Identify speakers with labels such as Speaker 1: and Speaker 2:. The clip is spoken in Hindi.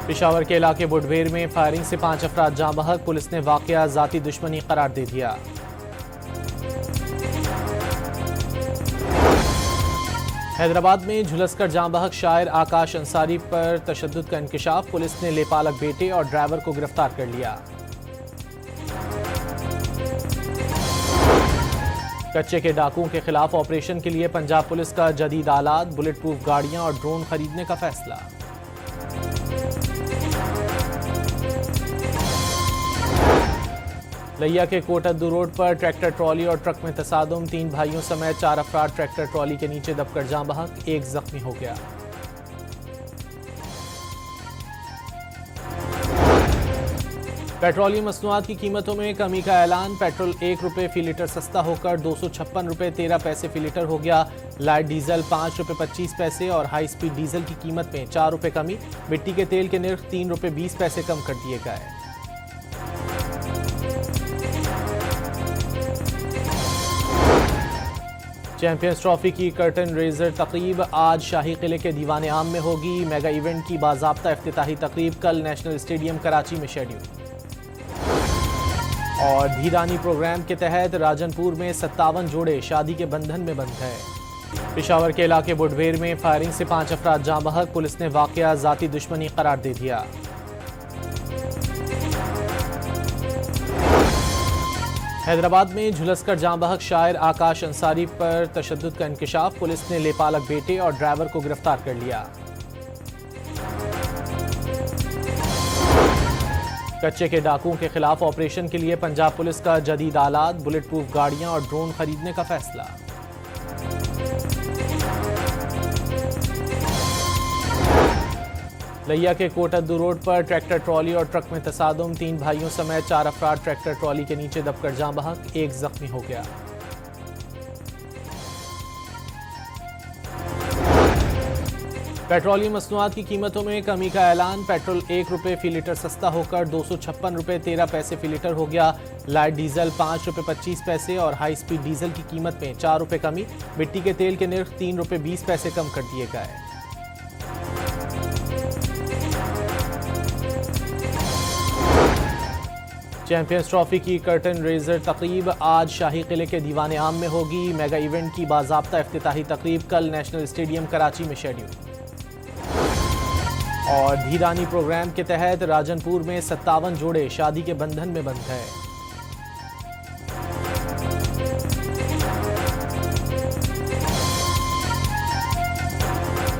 Speaker 1: पेशावर के इलाके बुडवेर में फायरिंग से 5 अफराद जाँ बहक, पुलिस ने वाकया जाती दुश्मनी करार दे दिया। हैदराबाद में झुलसकर जाँ बहक शायर आकाश अंसारी पर तशद्दुद का इंकशाफ, पुलिस ने लेपालक बेटे और ड्राइवर को गिरफ्तार कर लिया। कच्चे के डाकुओं के खिलाफ ऑपरेशन के लिए पंजाब पुलिस का जदीद आलात, बुलेट प्रूफ गाड़ियां और ड्रोन खरीदने का फैसला। लिया के कोटद्दू रोड पर ट्रैक्टर ट्रॉली और ट्रक में तसादुम, 3 भाइयों समेत 4 अफराद ट्रैक्टर ट्रॉली के नीचे दबकर जाँ बहक, 1 जख्मी हो गया। पेट्रोलियम मसनूआत की कीमतों में कमी का ऐलान, पेट्रोल 1 रुपये फी लीटर सस्ता होकर 256 रुपये 13 पैसे फी लीटर हो गया। लाइट डीजल 5 रुपये 25 पैसे और हाई स्पीड डीजल की कीमत में 4 रुपये कमी। मिट्टी के तेल के निर्ख 3 रुपये 20 पैसे कम कर दिए गए। चैंपियंस ट्रॉफी की कर्टन रेजर तकरीब आज शाही किले के दीवान आम में होगी। मेगा इवेंट की बाज़ाब्ता इफ्तिताही तकरीब कल नेशनल स्टेडियम कराची में शेड्यूल। और धीरानी प्रोग्राम के तहत राजनपुर में 57 जोड़े शादी के बंधन में बंध गए। पेशावर के इलाके बुडवेर में फायरिंग से 5 अफराद जाँ बहक, पुलिस ने वाकया जाती दुश्मनी करार दे दिया। हैदराबाद में झुलसकर जाँ बहक शायर आकाश अंसारी पर तशद्दुद का इंकशाफ, पुलिस ने लेपालक बेटे और ड्राइवर को गिरफ्तार कर लिया। कच्चे के डाकुओं के खिलाफ ऑपरेशन के लिए पंजाब पुलिस का जदीद आलात, बुलेट प्रूफ गाड़ियां और ड्रोन खरीदने का फैसला। लिया के कोटद्दू रोड पर ट्रैक्टर ट्रॉली और ट्रक में तसादुम, 3 भाइयों समेत 4 अफराद ट्रैक्टर ट्रॉली के नीचे दबकर जाँ बहक, 1 जख्मी हो गया। पेट्रोलियम मसनूआत की कीमतों में कमी का ऐलान, पेट्रोल 1 रुपये फी लीटर सस्ता होकर 256 रुपये 13 पैसे फी लीटर हो गया। लाइट डीजल 5 रुपये 25 पैसे और हाई स्पीड डीजल की कीमत में 4 रुपये कमी। मिट्टी के तेल के निर्ख 3 रुपये 20 पैसे कम कर दिए गए। चैंपियंस ट्रॉफी की कर्टन रेजर तकरीब आज शाही किले के दीवान आम में होगी। मेगा इवेंट की बाज़ाब्ता इफ्तिताही तकरीब कल नेशनल स्टेडियम कराची में शेड्यूल। और धीरानी प्रोग्राम के तहत राजनपुर में 57 जोड़े शादी के बंधन में बंध गए।